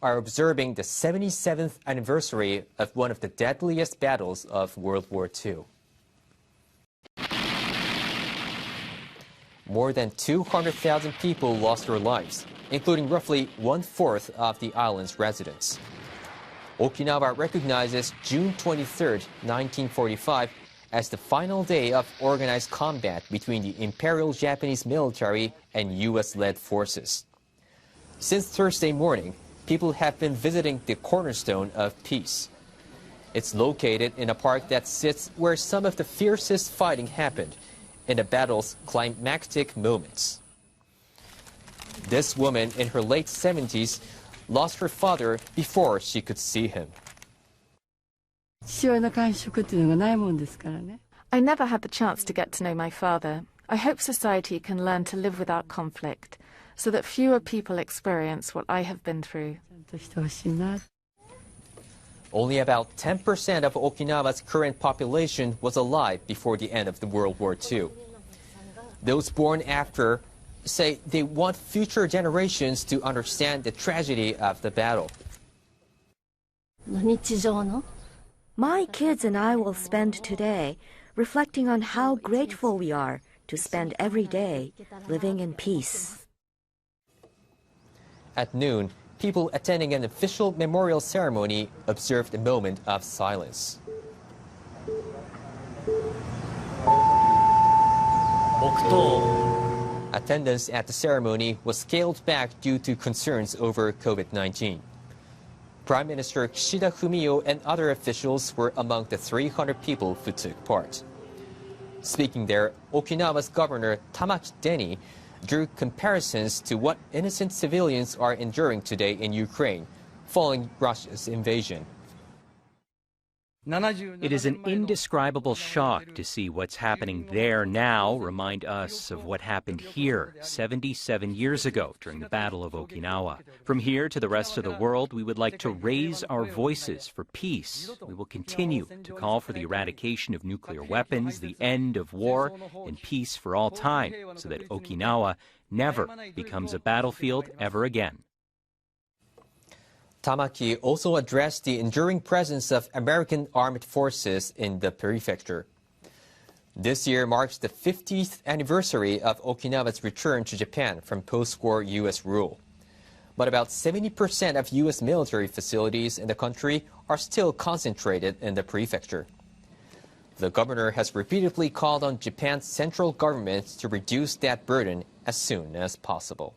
are observing the 77th anniversary of one of the deadliest battles of World War II. More than 200,000 people lost their lives, including roughly one-fourth of the island's residents. Okinawa recognizes June 23, 1945, as the final day of organized combat between the Imperial Japanese military and U.S.-led forces. Since Thursday morning, people have been visiting the cornerstone of peace. It's located in a park that sits where some of the fiercest fighting happened in the battle's climactic moments. This woman in her late 70s lost her father before she could see him. I never had the chance to get to know my father. I hope society can learn to live without conflict, so that fewer people experience what I have been through. Only about 10% of Okinawa's current population was alive before the end of the World War II. Those born after say they want future generations to understand the tragedy of the battle. My kids and I will spend today reflecting on how grateful we are to spend every day living in peace. At noon, people attending an official memorial ceremony observed a moment of silence. Attendance at the ceremony was scaled back due to concerns over COVID-19. Prime Minister Kishida Fumio and other officials were among the 300 people who took part. Speaking there, Okinawa's Governor Tamaki Deni drew comparisons to what innocent civilians are enduring today in Ukraine following Russia's invasion. It is an indescribable shock to see what's happening there now remind us of what happened here 77 years ago during the Battle of Okinawa. From here to the rest of the world, we would like to raise our voices for peace. We will continue to call for the eradication of nuclear weapons, the end of war, and peace for all time, so that Okinawa never becomes a battlefield ever again. Tamaki also addressed the enduring presence of American armed forces in the prefecture. This year marks the 50th anniversary of Okinawa's return to Japan from post-war U.S. rule. But about 70% of U.S. military facilities in the country are still concentrated in the prefecture. The governor has repeatedly called on Japan's central government to reduce that burden as soon as possible.